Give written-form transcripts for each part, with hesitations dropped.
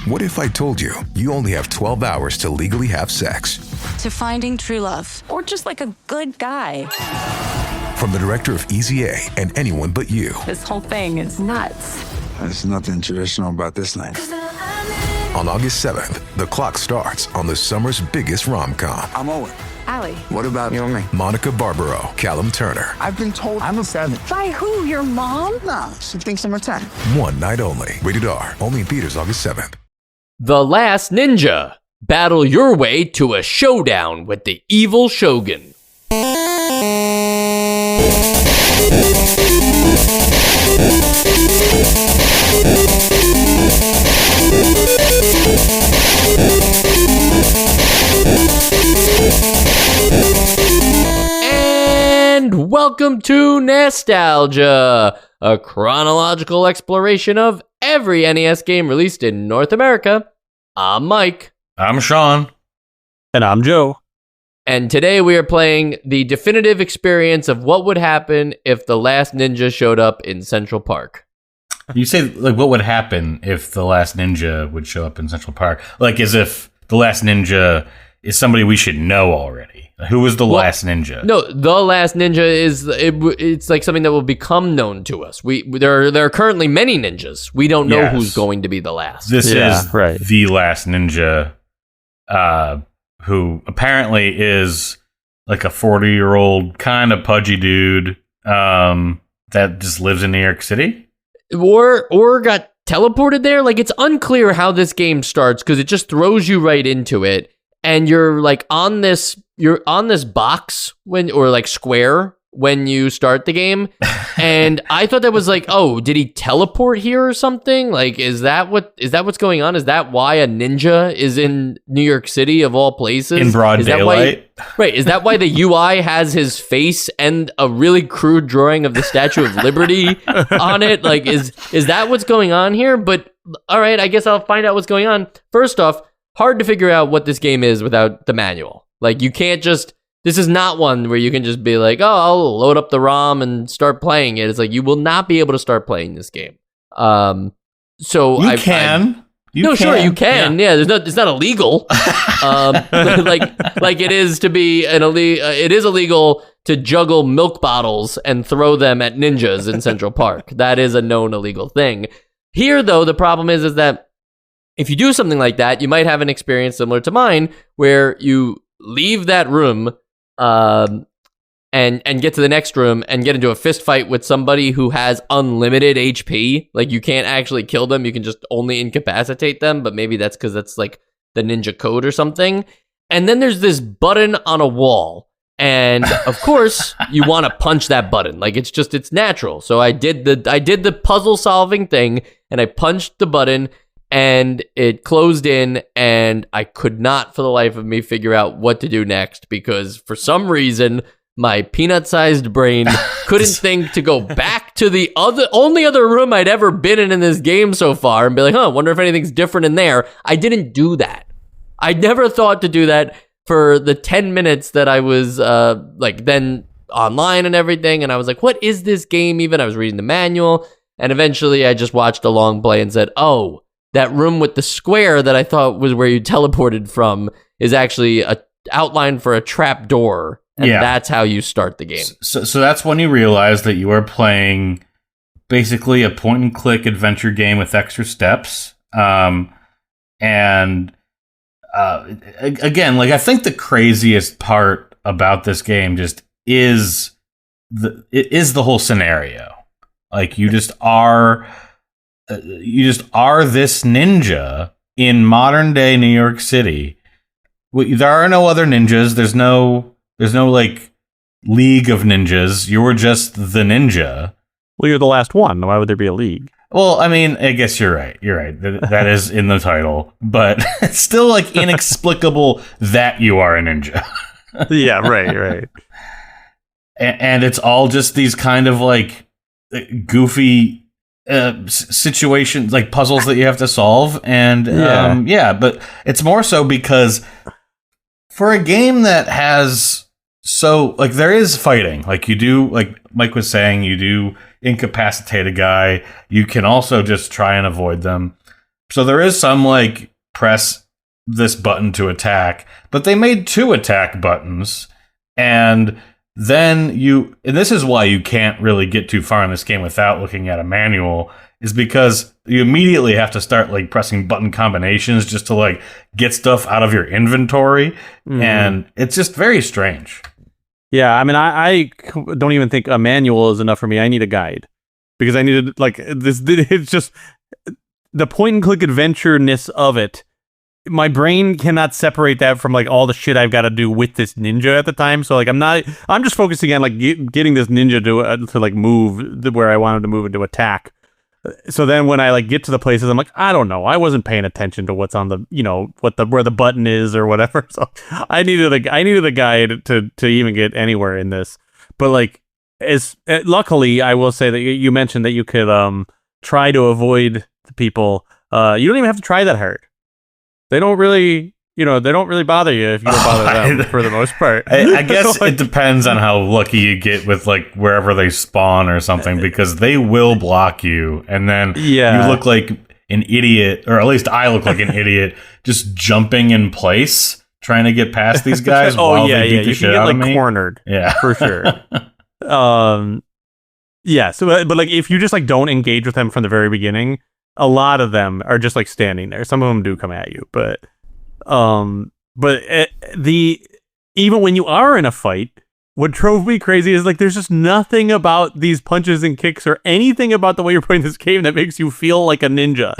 What if I told you you only have 12 hours to legally have sex? To finding true love, or just like a good guy. From the director of Easy A and Anyone But You. This whole thing is nuts. There's nothing traditional about this night. On August 7th, the clock starts on the summer's biggest rom-com. I'm Owen. Allie. What about you and me? Monica Barbaro, Callum Turner. I've been told I'm a 7. By who? Your mom? Nah, she thinks I'm a 10. One night only. Rated R. Only in theaters August 7th. The Last Ninja. Battle your way to a showdown with the evil shogun. And welcome to Nostalgia, a chronological exploration of every NES game released in North America. I'm Mike. I'm Sean. And I'm Joe. And today we are playing the definitive experience of what would happen if The Last Ninja showed up in Central Park. You say, like, what would happen if The Last Ninja would show up in Central Park? Like, as if The Last Ninja is somebody we should know already. Who was The Last Ninja? No, The Last Ninja is it's like something that will become known to us. There are currently many ninjas. We don't know Yes. who's going to be the last. This is right. The Last Ninja, who apparently is like a 40-year-old kind of pudgy dude that just lives in New York City. Or got teleported there. Like, it's unclear how this game starts because it just throws you right into it, and you're like on this box or like square when you start the game. And I thought that was like, oh, did he teleport here or something? Like, is that what's going on? Is that why a ninja is in New York City of all places? In broad daylight? Right. Is that why the UI has his face and a really crude drawing of the Statue of Liberty on it? Like, is that what's going on here? But all right, I guess I'll find out what's going on. First off, hard to figure out what this game is without the manual. Like, you can't just... This is not one where you can just be like, oh, I'll load up the ROM and start playing it. It's like, you will not be able to start playing this game. So You can. Sure, you can. Yeah, it's not illegal. Like it is to be it is illegal to juggle milk bottles and throw them at ninjas in Central Park. That is a known illegal thing. Here, though, the problem is that if you do something like that, you might have an experience similar to mine where you leave that room and get to the next room and get into a fist fight with somebody who has unlimited HP. Like, you can't actually kill them. You can just only incapacitate them, but maybe that's because that's like the ninja code or something. And then there's this button on a wall. And of course, you want to punch that button. Like, it's natural. So I did the puzzle solving thing, and I punched the button, and it closed in, and I could not for the life of me figure out what to do next, because for some reason my peanut-sized brain couldn't think to go back to the only other room I'd ever been in this game so far and be like, wonder if anything's different in there. I didn't do that. I never thought to do that for the 10 minutes that I was then online and everything, and I was like, what is this game even? I was reading the manual, and eventually I just watched a long play and said, oh, that room with the square that I thought was where you teleported from is actually a outline for a trap door, and that's how you start the game. So that's when you realize that you are playing basically a point-and-click adventure game with extra steps. Again, like, I think the craziest part about this game just is the whole scenario. Like, you just are this ninja in modern day New York City. There are no other ninjas. There's no like league of ninjas. You were just the ninja. Well, you're the last one. Why would there be a league? Well, I mean, I guess you're right. That is in the title, but it's still like inexplicable that you are a ninja. Yeah, right. And it's all just these kind of like goofy situations, like puzzles that you have to solve, and but it's more so because for a game that has there is fighting, like you do, like Mike was saying, you do incapacitate a guy, you can also just try and avoid them, So there is some like press this button to attack, but they made 2 attack buttons, and then and this is why you can't really get too far in this game without looking at a manual, is because you immediately have to start like pressing button combinations just to like get stuff out of your inventory, and it's just very strange. Yeah, I mean, I don't even think a manual is enough for me. I need a guide because I needed like this. It's just the point and click adventure-ness of it. My brain cannot separate that from like all the shit I've got to do with this ninja at the time. So like I'm just focusing on like getting this ninja to like move where I want him to move and to attack. So then when I like get to the places, I'm like, I don't know. I wasn't paying attention to what's on the, where the button is or whatever. So I needed a guide to even get anywhere in this. But like, luckily, I will say that you mentioned that you could try to avoid the people. You don't even have to try that hard. They don't really bother you if you don't bother them for the most part. I guess it depends on how lucky you get with like wherever they spawn or something, because they will block you, and then you look like an idiot, or at least I look like an idiot, just jumping in place trying to get past these guys while they beat the shit out of me. You get cornered, for sure. So but like if you just like don't engage with them from the very beginning, a lot of them are just like standing there. Some of them do come at you, but even when you are in a fight, what drove me crazy is like there's just nothing about these punches and kicks or anything about the way you're playing this game that makes you feel like a ninja.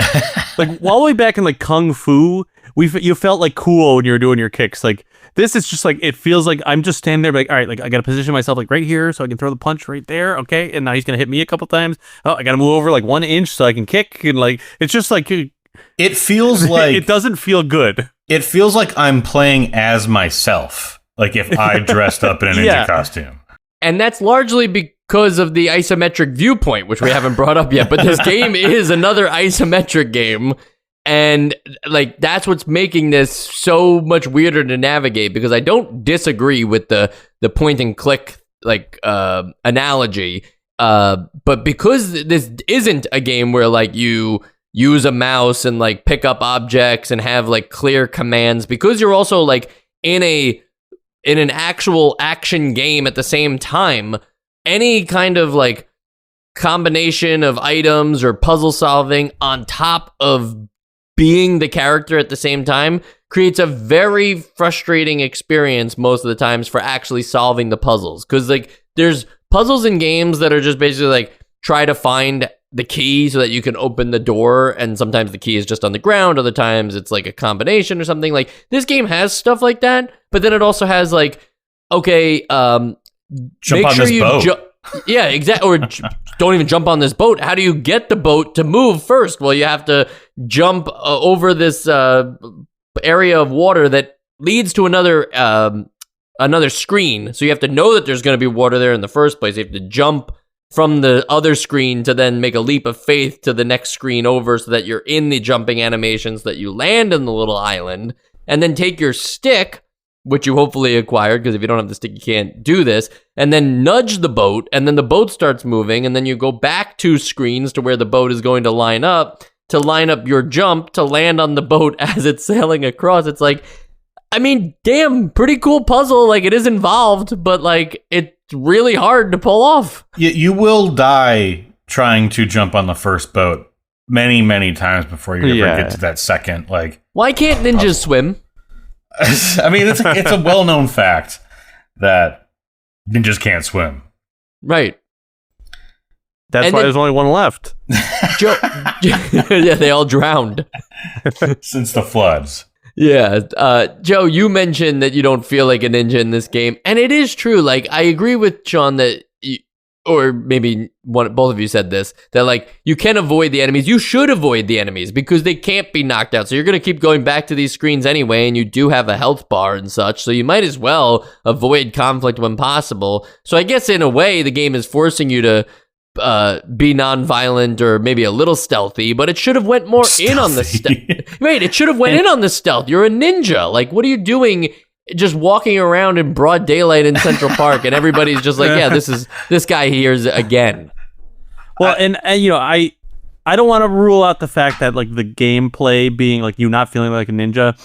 Like all the way back in like Kung Fu, you felt like cool when you were doing your kicks. Like this is just like, it feels like I'm just standing there like, all right, like I got to position myself like right here so I can throw the punch right there. Okay. And now he's going to hit me a couple times. Oh, I got to move over like 1 inch so I can kick. And like, it's just like, it feels like it doesn't feel good. It feels like I'm playing as myself. Like if I dressed up in a ninja costume. And that's largely because of the isometric viewpoint, which we haven't brought up yet. But this game is another isometric game. And like that's what's making this so much weirder to navigate, because I don't disagree with the point and click like analogy. But because this isn't a game where like you use a mouse and like pick up objects and have like clear commands, because you're also like in an actual action game at the same time, any kind of like combination of items or puzzle solving on top of being the character at the same time creates a very frustrating experience most of the times for actually solving the puzzles. Because like there's puzzles in games that are just basically like try to find the key so that you can open the door, and sometimes the key is just on the ground, other times it's like a combination or something. Like this game has stuff like that, but then it also has like, okay, jump make on sure this boat. Yeah, exactly. Or don't even jump on this boat. How do you get the boat to move first? Well, you have to jump over this area of water that leads to another screen. So you have to know that there's going to be water there in the first place. You have to jump from the other screen to then make a leap of faith to the next screen over so that you're in the jumping animations, that you land in the little island, and then take your stick, which you hopefully acquired, because if you don't have the stick, you can't do this, and then nudge the boat, and then the boat starts moving, and then you go back 2 screens to where the boat is going to line up your jump to land on the boat as it's sailing across. It's like, I mean, damn, pretty cool puzzle. Like, it is involved, but like, it's really hard to pull off. You will die trying to jump on the first boat many, many times before you ever get to that second. Like, why can't ninjas swim? I mean, it's a well-known fact that ninjas can't swim. Right. That's why there's only one left. Yeah, they all drowned. Since the floods. Yeah. Joe, you mentioned that you don't feel like a ninja in this game. And it is true. Like, I agree with Sean that, or maybe both of you said this, that like you can avoid the enemies. You should avoid the enemies because they can't be knocked out. So you're going to keep going back to these screens anyway. And you do have a health bar and such. So you might as well avoid conflict when possible. So I guess in a way, the game is forcing you to be non-violent or maybe a little stealthy, but it should have went more in on the stealth. Right, it should have went in on the stealth. You're a ninja. Like, what are you doing just walking around in broad daylight in Central Park and everybody's just like, yeah, this guy here's again. Well, and you know, I don't want to rule out the fact that like the gameplay being like you not feeling like a ninja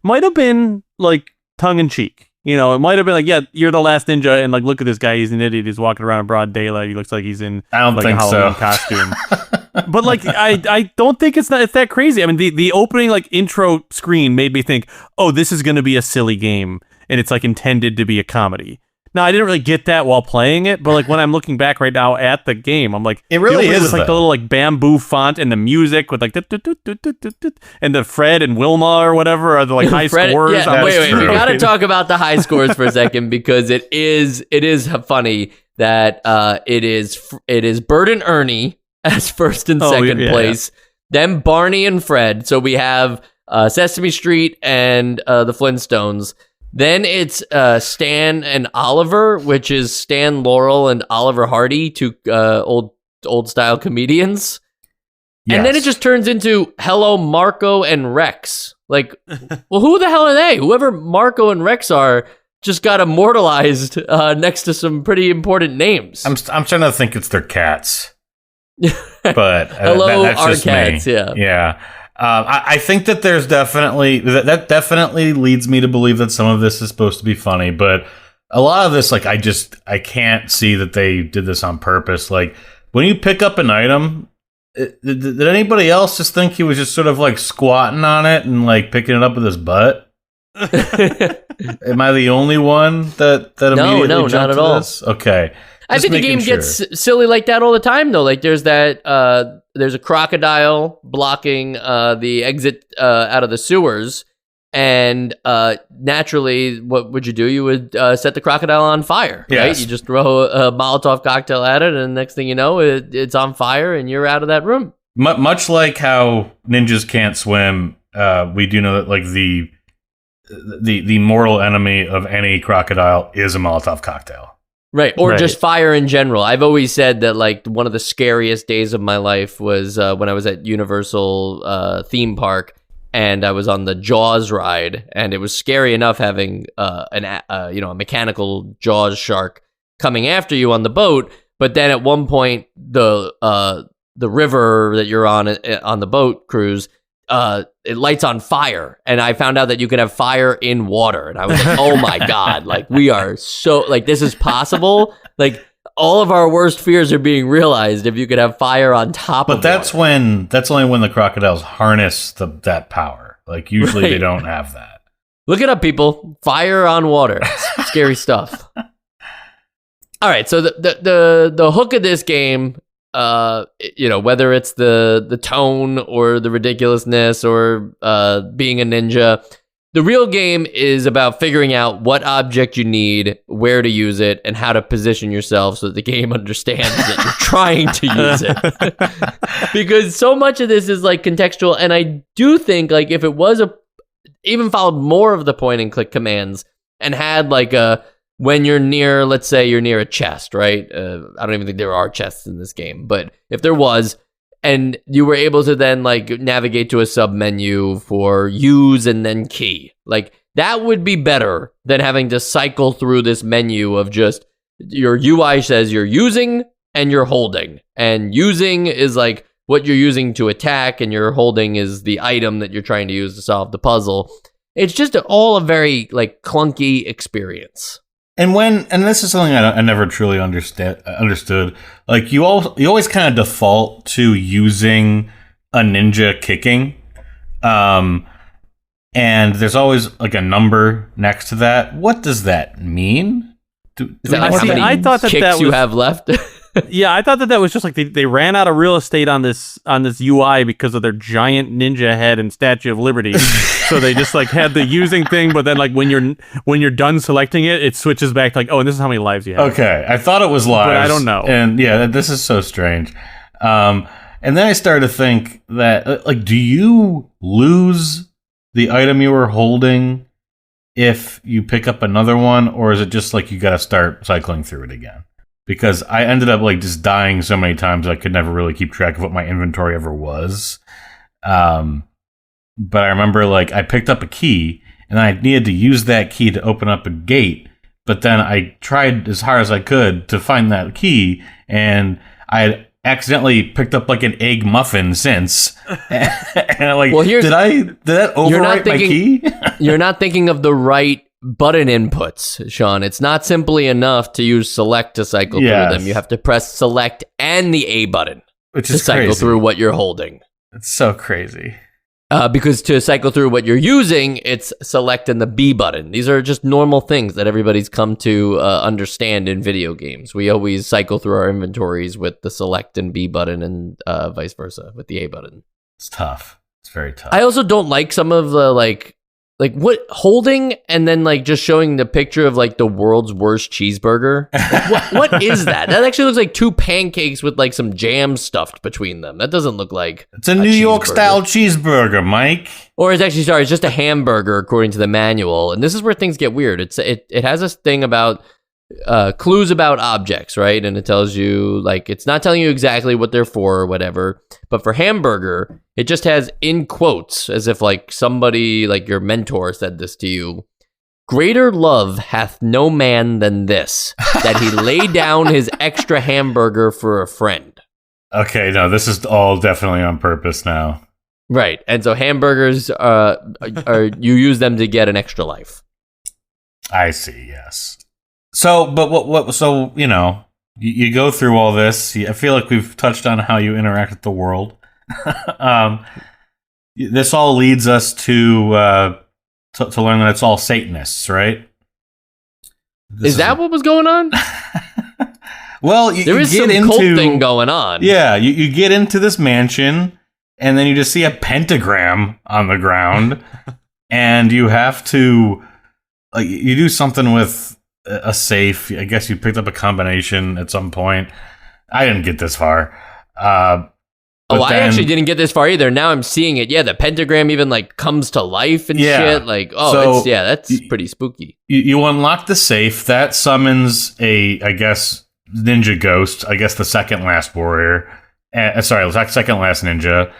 might have been like tongue in cheek. You know, it might have been like, yeah, you're the last ninja, and like, look at this guy, he's an idiot. He's walking around in broad daylight. He looks like he's in I don't like think a Halloween so. costume. But like, I don't think it's that crazy. I mean, the opening like intro screen made me think, oh, this is going to be a silly game, and it's like intended to be a comedy. Now, I didn't really get that while playing it, but like when I'm looking back right now at the game, I'm like, It really is, with like the though. little like bamboo font and the music with like and the Fred and Wilma or whatever are the like high Fred- scores. Yeah, I'm wait, like, we true. got to talk about the high scores for a second because it is funny that it is Bert and Ernie as first and Oh, second yeah. place, then Barney and Fred. So we have Sesame Street and the Flintstones. Then it's Stan and Oliver, which is Stan Laurel and Oliver Hardy, two old style comedians. And then it Yes. just turns into Hello, Marco and Rex. Like, well, who the hell are they? Whoever Marco and Rex are just got immortalized next to some pretty important names. I'm starting to think it's their cats. But Hello, that's our just cats, me. yeah. Yeah. I think that there's definitely that definitely leads me to believe that some of this is supposed to be funny, but a lot of this, like, I can't see that they did this on purpose. Like, when you pick up an item, did anybody else just think he was just sort of like squatting on it and like picking it up with his butt? Am I the only one that immediately no, jumped not at to all. this? Okay. I Just think the game making gets sure. silly like that all the time, though. Like there's a crocodile blocking the exit out of the sewers, and naturally, what would you do? You would set the crocodile on fire, right? Yes. You just throw a Molotov cocktail at it, and next thing you know, it's on fire, and you're out of that room. Much like how ninjas can't swim, we do know that like the mortal enemy of any crocodile is a Molotov cocktail. Right, or Right. just fire in general. I've always said that like one of the scariest days of my life was when I was at Universal theme park and I was on the Jaws ride, and it was scary enough having a mechanical Jaws shark coming after you on the boat. But then at one point, the river that you're on the boat cruise, it lights on fire, and I found out that you can have fire in water, and I was like, oh my god, like we are so like this is possible. Like all of our worst fears are being realized if you could have fire on top But of that's water. that's only when the crocodiles harness that power. Like usually they Right. don't have that. Look it up, people. Fire on water. Scary stuff. All right, so the hook of this game, whether it's the tone or the ridiculousness or being a ninja, the real game is about figuring out what object you need, where to use it, and how to position yourself so that the game understands that you're trying to use it. Because so much of this is like contextual, and I do think like if it was even followed more of the point and click commands and had like when you're near, let's say you're near a chest, right? I don't even think there are chests in this game, but if there was, and you were able to then like navigate to a sub menu for use and then key, like that would be better than having to cycle through this menu of just your UI says you're using and you're holding, and using is like what you're using to attack, and your holding is the item that you're trying to use to solve the puzzle. It's just all a very like clunky experience. And this is something I never truly understood. Like you always kind of default to using a ninja kicking, and there's always like a number next to that. What does that mean? Is that like I how see, many I thought that kicks that you was- have left? Yeah, I thought that was just like they ran out of real estate on this UI because of their giant ninja head and Statue of Liberty. So they just like had the using thing, but then like when you're done selecting it, it switches back to like, oh, and this is how many lives you have. Okay, I thought it was lives, But I don't know. And yeah, this is so strange. And then I started to think that like, do you lose the item you were holding if you pick up another one, or is it just like you got to start cycling through it again? Because I ended up like just dying so many times I could never really keep track of what my inventory ever was. But I remember like I picked up a key and I needed to use that key to open up a gate. But then I tried as hard as I could to find that key, and I had accidentally picked up like an egg muffin since. And I'm like, Well, did that overwrite my key? You're not thinking of the right button inputs, Sean. It's not simply enough to use select to cycle through them. You have to press select and the A button Which to is cycle crazy. through what you're holding. It's so crazy. Because to cycle through what you're using, it's select and the B button. These are just normal things that everybody's come to understand in video games. We always cycle through our inventories with the select and B button and vice versa with the A button. It's tough. It's very tough. I also don't like some of the like what holding and then like just showing the picture of like the world's worst cheeseburger. Like, what is that? That actually looks like 2 pancakes with like some jam stuffed between them. That doesn't look like It's a New York style cheeseburger, Mike. Or it's actually it's just a hamburger according to the manual. And this is where things get weird. It has this thing about clues about objects, right? And it tells you like it's not telling you exactly what they're for or whatever. But for hamburger, it just has in quotes as if like somebody like your mentor said this to you. Greater love hath no man than this, that he lay down his extra hamburger for a friend. Okay, no, this is all definitely on purpose now. Right. And so hamburgers are you use them to get an extra life. I see, yes. So, but what so, you know, you go through all this. I feel like we've touched on how you interact with the world. This all leads us to learn that it's all Satanists, right? Is that what was going on? Well, there is some cult thing going on. Yeah, you get into this mansion, and then you just see a pentagram on the ground, and you have to, like, you do something with a safe. I guess you picked up a combination at some point. I didn't get this far. I actually didn't get this far either. Now I'm seeing it. Yeah, the pentagram even like comes to life and shit. Like, that's pretty spooky. You unlock the safe that summons I guess ninja ghost. I guess the second last warrior. Second last ninja.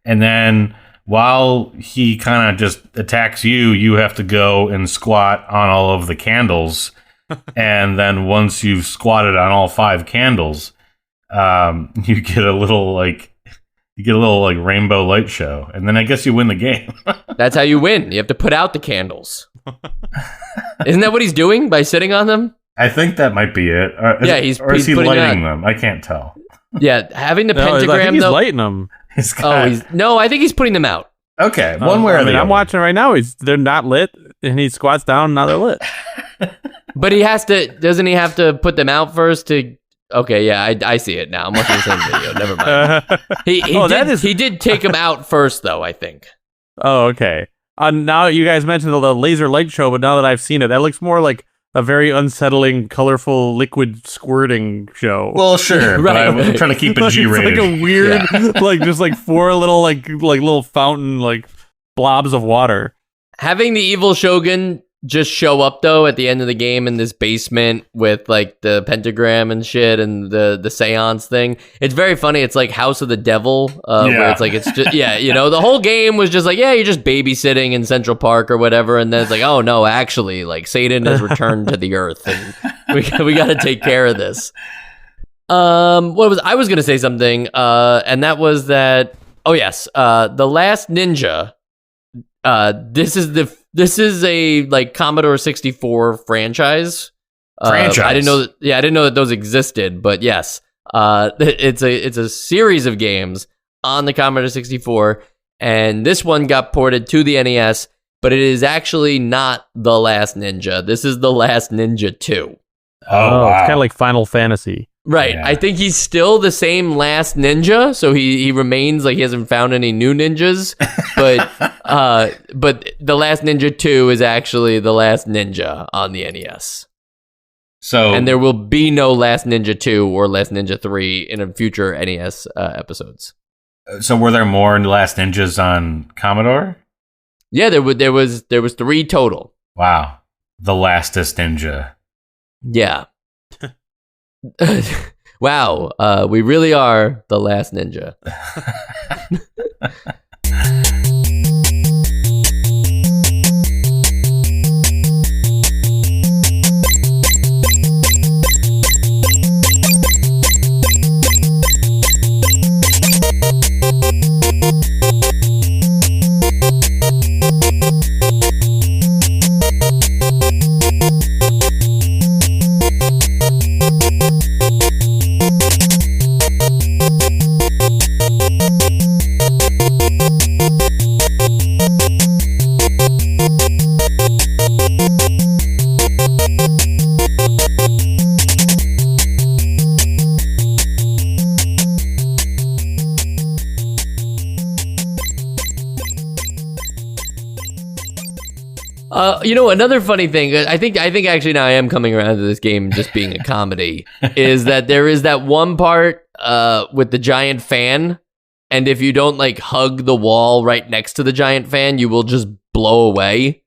And then while he kind of just attacks you, you have to go and squat on all of the candles. And then once you've squatted on all 5 candles, you get a little rainbow light show, and then I guess you win the game. That's how you win. You have to put out the candles. Isn't that what he's doing by sitting on them? I think that might be it. Is he lighting them? I can't tell. Yeah, having the pentagram. I think he's though, lighting them. I think he's putting them out. Okay, one way or the other. I'm watching right now. They're not lit, and he squats down. Now they're lit. But he has to. Doesn't he have to put them out first to? Okay, yeah, I see it now. I'm watching the same video. Never mind. He did take them out first, though, I think. Oh, okay. Now you guys mentioned the laser light show, but now that I've seen it, that looks more like a very unsettling, colorful, liquid squirting show. Well, sure, but I'm trying to keep it G-rated. It's like a weird, just like 4 little, like little fountain, like blobs of water. Having the evil Shogun just show up though at the end of the game in this basement with like the pentagram and shit and the seance thing, it's very funny. It's like House of the Devil, where it's like it's just the whole game was just like you're just babysitting in Central Park or whatever, and then it's like oh no, actually like Satan has returned to the earth and we got to take care of this. I was gonna say something, and that was that. Oh yes, The Last Ninja. This is a like Commodore 64 franchise. I didn't know that those existed, but yes, it's a series of games on the Commodore 64, and this one got ported to the NES. But it is actually not The Last Ninja. This is The Last Ninja 2. Oh, wow. It's kind of like Final Fantasy. Right. Yeah. I think he's still the same last ninja, so he remains like he hasn't found any new ninjas. But The Last Ninja 2 is actually The Last Ninja on the NES. And there will be no Last Ninja 2 or Last Ninja 3 in future NES episodes. So were there more Last Ninjas on Commodore? Yeah, there was 3 total. Wow. The Lastest Ninja. Yeah. Wow, we really are the last ninja. Another funny thing, I think actually now I am coming around to this game just being a comedy, is that there is that one part with the giant fan, and if you don't like hug the wall right next to the giant fan, you will just blow away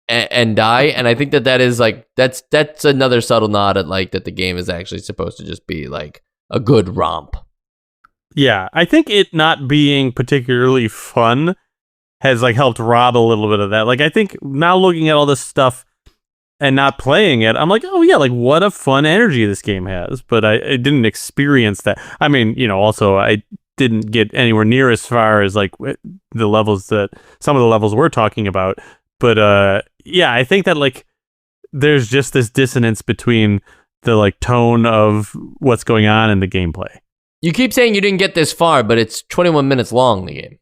and die. And I think that is like that's another subtle nod at like that the game is actually supposed to just be like a good romp. Yeah, I think it not being particularly fun has like helped rob a little bit of that. Like I think now looking at all this stuff and not playing it, I'm like, oh yeah, like what a fun energy this game has. But I didn't experience that. I mean, also I didn't get anywhere near as far as like the levels that some of the levels we're talking about. But yeah, I think that like there's just this dissonance between the like tone of what's going on in the gameplay. You keep saying you didn't get this far, but it's 21 minutes long, the game.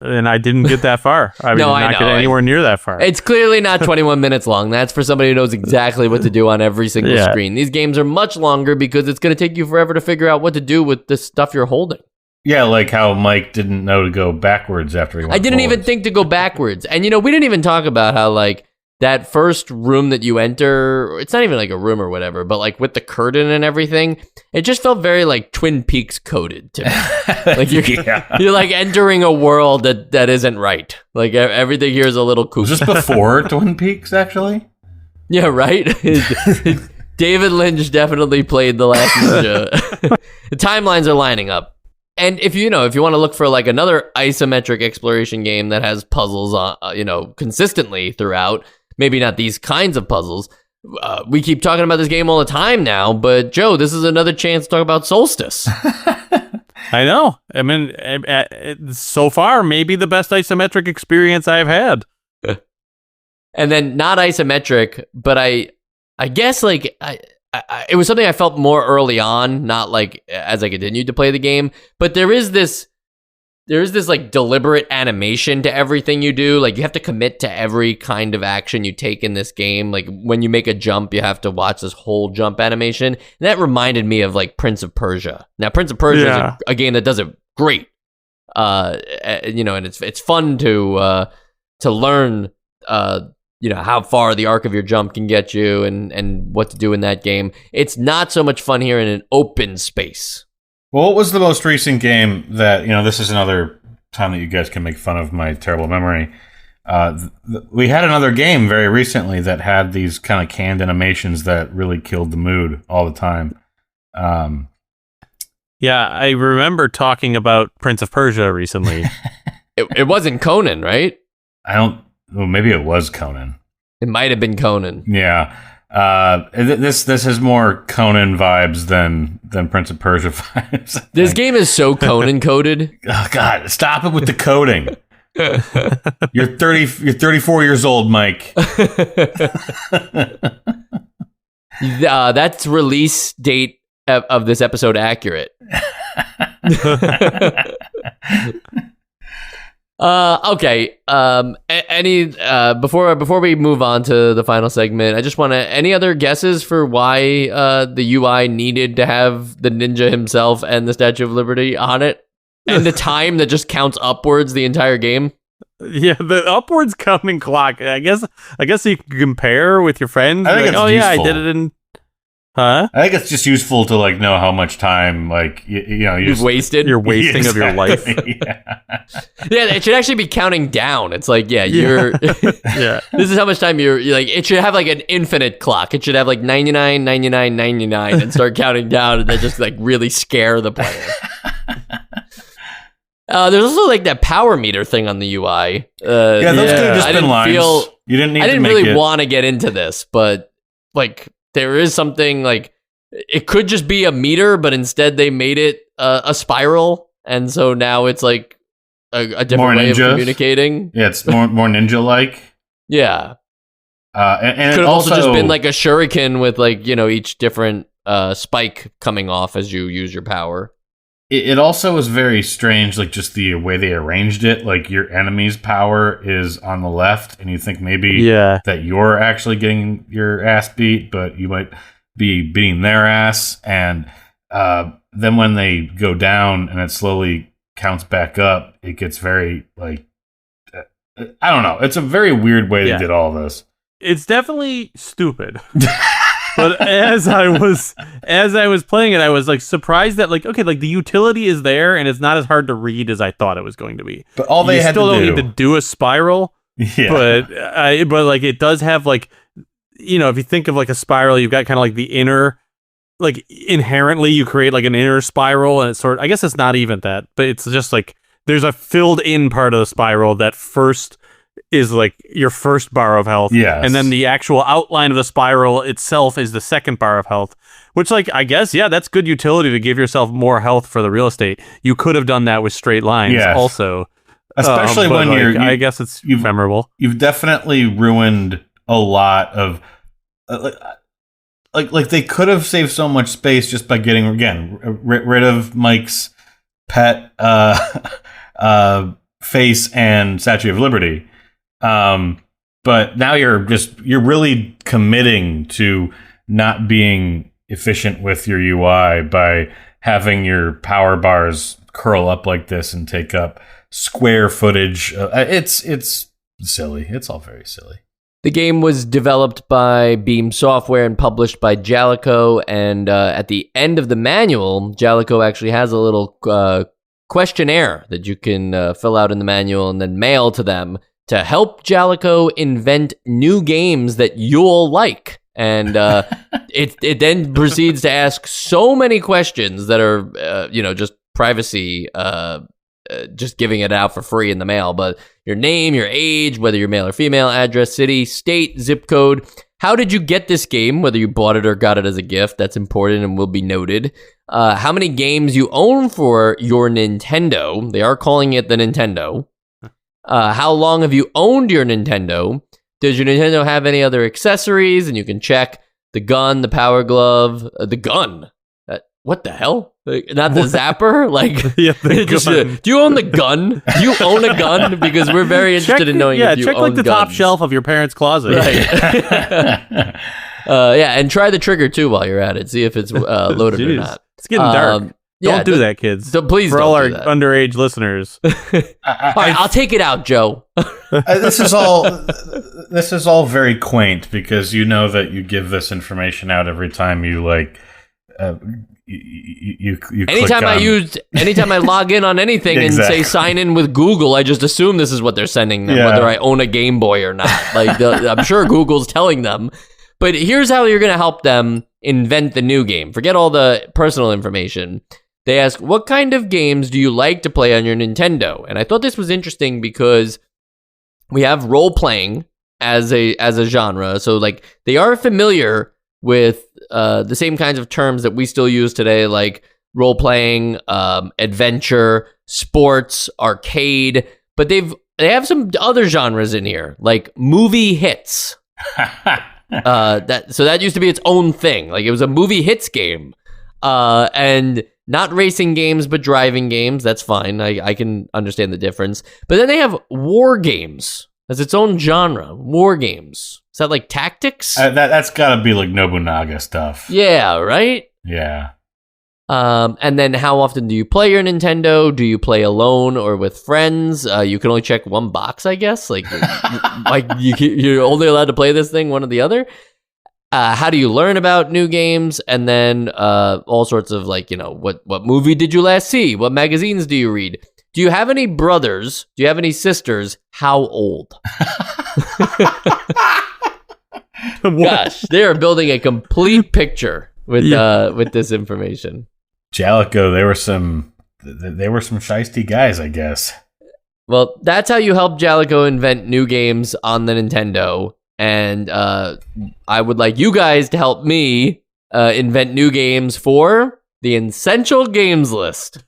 And I didn't get that far. I did not get anywhere near that far. It's clearly not 21 minutes long. That's for somebody who knows exactly what to do on every single screen. These games are much longer because it's going to take you forever to figure out what to do with the stuff you're holding. Yeah, like how Mike didn't know to go backwards after he went I didn't forwards. even think to go backwards. And, we didn't even talk about how, like, that first room that you enter, it's not even like a room or whatever, but like with the curtain and everything, it just felt very like Twin Peaks coded to me. Like you're like entering a world that isn't right. Like everything here is a little kooky. Was this before Twin Peaks, actually? Yeah, right? David Lynch definitely played The Last Ninja. The timelines are lining up. And if you want to look for like another isometric exploration game that has puzzles consistently throughout, maybe not these kinds of puzzles. We keep talking about this game all the time now, but Joe, this is another chance to talk about Solstice. I know. I mean, so far, maybe the best isometric experience I've had. And then not isometric, but I guess like it was something I felt more early on, not like as I continued to play the game. But there is this like deliberate animation to everything you do. Like you have to commit to every kind of action you take in this game. Like when you make a jump, you have to watch this whole jump animation. And that reminded me of like Prince of Persia. Now Prince of Persia is a game that does it great. And it's fun to learn how far the arc of your jump can get you and what to do in that game. It's not so much fun here in an open space. Well, what was the most recent game that, this is another time that you guys can make fun of my terrible memory. We had another game very recently that had these kind of canned animations that really killed the mood all the time. Yeah, I remember talking about Prince of Persia recently. It wasn't Conan, right? Maybe it was Conan. It might have been Conan. Yeah. This has more Conan vibes than Prince of Persia vibes. This game is so Conan coded. Oh God! Stop it with the coding. You're 34 years old, Mike. That's release date of this episode accurate. Okay. Before we move on to the final segment, I just want to. Any other guesses for why the UI needed to have the ninja himself and the Statue of Liberty on it, and the time that just counts upwards the entire game? Yeah, the upwards counting clock. I guess you can compare with your friends. I think it's useful. I did it in. Huh? I think it's just useful to like know how much time like you've wasted. You're wasting of your life. Yeah, it should actually be counting down. It's like, you're yeah. This is how much time you're like. It should have like an infinite clock. It should have like 99, 99, 99 and start counting down and then just like really scare the player. There's also like that power meter thing on the UI. Those could have just been lines. You didn't need. I didn't to make really it. want to get into this, but like. There is something like it could just be a meter, but instead they made it a spiral, and so now it's like a different way of communicating. Yeah, it's more ninja-like. Yeah, and could have also just been like a shuriken with like each different spike coming off as you use your power. It also is very strange, like just the way they arranged it. Like your enemy's power is on the left, and you think maybe that you're actually getting your ass beat, but you might be beating their ass. And then when they go down and it slowly counts back up, it gets very like I don't know. It's a very weird way Yeah. they did all this. It's definitely stupid. But as I was playing it, I was like surprised that like, okay, like the utility is there and it's not as hard to read as I thought it was going to be. But all they you had still to don't do, need to do a spiral, yeah. but like it does have like, you know, if you think of like a spiral, you've got kind of like the inner, like inherently you create like an inner spiral, and it's I guess it's not even that, but it's just like there's a filled in part of the spiral that first is like your first bar of health. Yes. And then the actual outline of the spiral itself is the second bar of health, which like, I guess, yeah, that's good utility to give yourself more health for the real estate. You could have done that with straight lines Yes. also. Especially but, when like, I guess it's memorable. You've definitely ruined a lot of like they could have saved so much space just by getting rid of Mike's pet face and Statue of Liberty. But now you're really committing to not being efficient with your UI by having your power bars curl up like this and take up square footage. It's silly. It's all very silly. The game was developed by Beam Software and published by Jaleco, and at the end of the manual, Jaleco actually has a little questionnaire that you can fill out in the manual and then mail to them to help Jaleco invent new games that you'll like. And it then proceeds to ask so many questions that are, just privacy, just giving it out for free in the mail. But your name, your age, whether you're male or female, address, city, state, zip code. How did you get this game, whether you bought it or got it as a gift? That's important and will be noted. How many games you own for your Nintendo? They are calling it the Nintendo. How long have you owned your Nintendo? Does your Nintendo have any other accessories? And you can check the gun, the power glove, the gun. What the hell? Not the zapper? Like, Yeah, the just, gun. do you own the gun? Do you own a gun? Because we're very interested in knowing if you check own like the top guns. shelf of your parents' closet. Right. And try the trigger too while you're at it. See if it's loaded or Jeez. not. It's getting dark. Don't do that, kids. So please For don't all do our that. underage listeners. All right, I'll take it out, Joe. This is all very quaint because you know that you give this information out every time you like you Anytime I log in on anything Exactly. and say sign in with Google, I just assume this is what they're sending them, Yeah. whether I own a Game Boy or not. Like I'm sure Google's telling them. But here's how you're going to help them invent the new game. Forget all the personal information. They ask, what kind of games do you like to play on your Nintendo? And I thought this was interesting because we have role-playing as a genre. So like they are familiar with the same kinds of terms that we still use today, like role-playing, adventure, sports, arcade. But they have some other genres in here, like movie hits. That used to be its own thing. Like it was a movie hits game. And not racing games, but driving games. That's fine. I can understand the difference. But then they have war games as its own genre. War games. Is that like tactics? that's got to be like Nobunaga stuff. Yeah, right? Yeah. And then how often do you play your Nintendo? Do you play alone or with friends? You can only check one box, I guess. Like you're only allowed to play this thing, one or the other. How do you learn about new games? And then all sorts of like, what movie did you last see? What magazines do you read? Do you have any brothers? Do you have any sisters? How old? Gosh, they are building a complete picture with this information. Jaleco, they were some shiesty guys, I guess. Well, that's how you help Jaleco invent new games on the Nintendo. And I would like you guys to help me invent new games for the Essential Games List.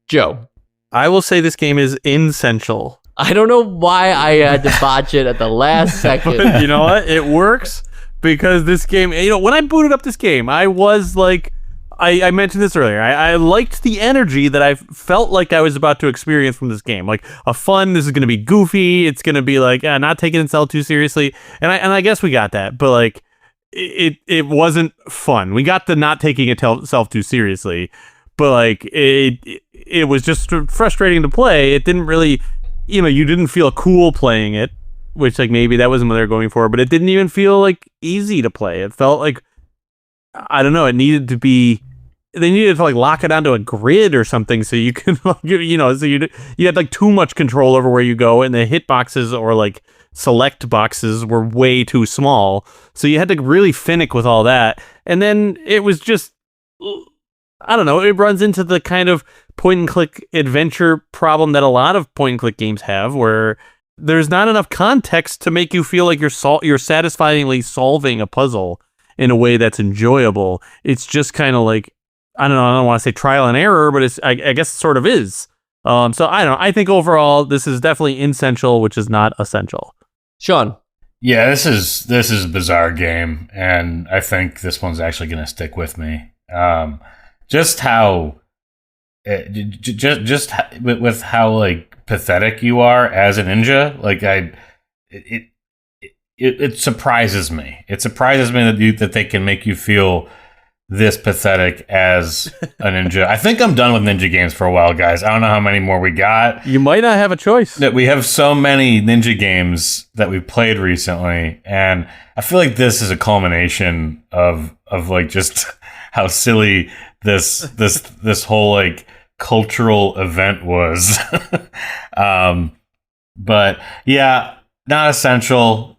Joe. I will say this game is essential. I don't know why I had to botch it at the last second. You know what? It works because this game, when I booted up this game, I was like, I mentioned this earlier. I liked the energy that I felt like I was about to experience from this game. Like a fun, this is going to be goofy. It's going to be like not taking itself too seriously. And I guess we got that, but like it wasn't fun. We got the not taking itself too seriously, but like it it was just frustrating to play. It didn't really, you didn't feel cool playing it, which like maybe that wasn't what they were going for, but it didn't even feel like easy to play. It felt like, I don't know, it needed to be, they needed to like lock it onto a grid or something so you can, so you had like too much control over where you go, and the hitboxes or like select boxes were way too small. So you had to really finick with all that. And then it was just, I don't know, it runs into the kind of point and click adventure problem that a lot of point and click games have, where there's not enough context to make you feel like you're satisfyingly solving a puzzle in a way that's enjoyable. It's just kind of like, I don't want to say trial and error, but I guess it sort of is. So I don't know. I think overall this is definitely essential, which is not essential. Sean. Yeah, this is a bizarre game, and I think this one's actually going to stick with me. Just how, with how like pathetic you are as a ninja, like it surprises me. It surprises me that they can make you feel this pathetic as a ninja. I think I'm done with ninja games for a while, guys. I don't know how many more we got. You might not have a choice. That we have so many ninja games that we've played recently, and I feel like this is a culmination of like just how silly this whole like cultural event was. But yeah, not essential.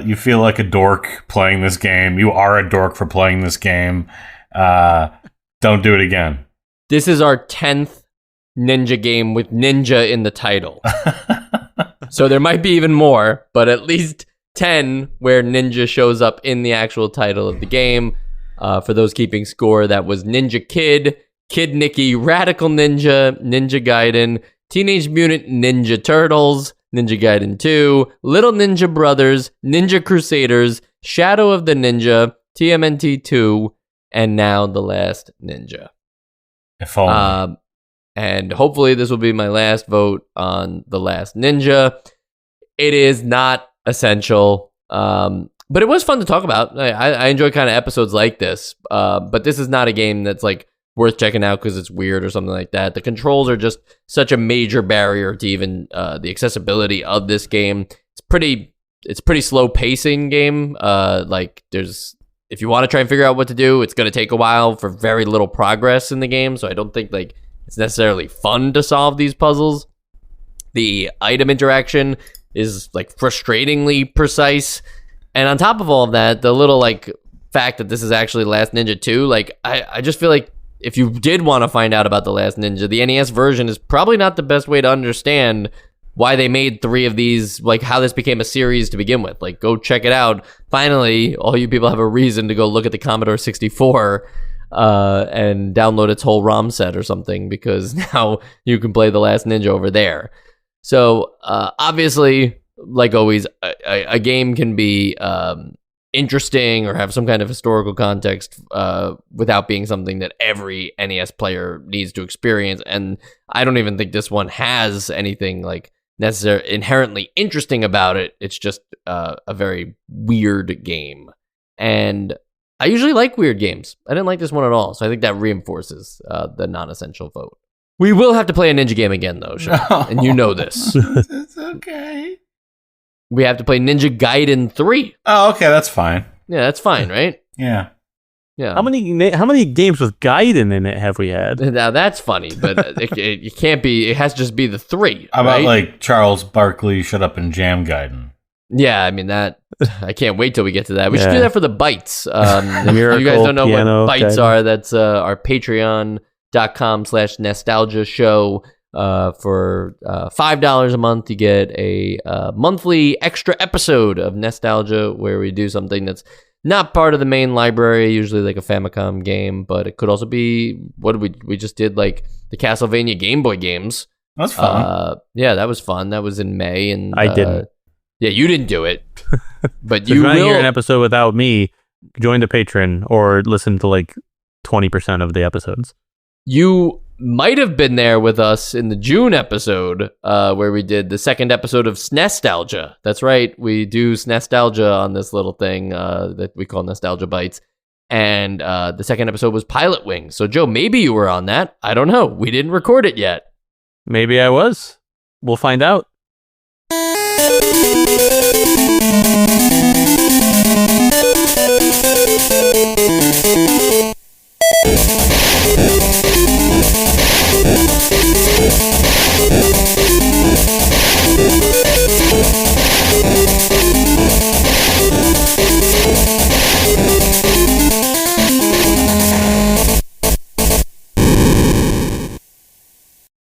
You feel like a dork playing this game. You are a dork for playing this game. Don't do it again. This is our 10th ninja game with ninja in the title. So there might be even more, but at least 10 where ninja shows up in the actual title of the game. For those keeping score, that was Ninja Kid, Kid Nicky, Radical Ninja, Ninja Gaiden, Teenage Mutant Ninja Turtles, Ninja Gaiden 2, Little Ninja Brothers, Ninja Crusaders, Shadow of the Ninja, TMNT 2, and now The Last Ninja. If only. And hopefully this will be my last vote on The Last Ninja. It is not essential, but it was fun to talk about. I enjoy kind of episodes like this, but this is not a game that's like worth checking out because it's weird or something like that. The controls are just such a major barrier to even the accessibility of this game. It's pretty slow pacing game. If you want to try and figure out what to do, it's going to take a while for very little progress in the game. So I don't think like it's necessarily fun to solve these puzzles. The item interaction is like frustratingly precise. And on top of all of that, the little like fact that this is actually Last Ninja 2, like I just feel like if you did want to find out about The Last Ninja, the NES version is probably not the best way to understand why they made 3 of these, like how this became a series to begin with. Like, go check it out. Finally, all you people have a reason to go look at the Commodore 64 and download its whole ROM set or something, because now you can play The Last Ninja over there. So, obviously, like always, a game can be interesting or have some kind of historical context without being something that every NES player needs to experience. And I don't even think this one has anything like necessarily inherently interesting about it. It's just a very weird game. And I usually like weird games. I didn't like this one at all. So I think that reinforces the non-essential vote. We will have to play a ninja game again, though, Sean. No. And you know this. It's okay. We have to play Ninja Gaiden 3. Oh, okay, that's fine. Yeah, that's fine, right? Yeah. Yeah. How many games with Gaiden in it have we had? Now that's funny, but it can't be. It has to just be the 3. How about right? like Charles Barkley Shut Up and Jam Gaiden? Yeah, I mean that. I can't wait till we get to that. We should Yeah. do that for the bites. If Miracle you guys don't know Piano what bites Gaiden. are, that's our patreon.com/nostalgia show. For $5 a month, you get a monthly extra episode of Nostalgia where we do something that's not part of the main library, usually like a Famicom game, but it could also be what we just did, like the Castlevania Game Boy games. That's fun. Yeah, that was fun. That was in May, and I didn't. Yeah, you didn't do it, but So if you you want to hear will. an episode without me, join the Patreon or listen to like 20% of the episodes. You might have been there with us in the June episode where we did the second episode of Snestalgia. That's right. We do Snestalgia on this little thing that we call Nostalgia Bites. And the second episode was Pilot Wings. So, Joe, maybe you were on that. I don't know. We didn't record it yet. Maybe I was. We'll find out.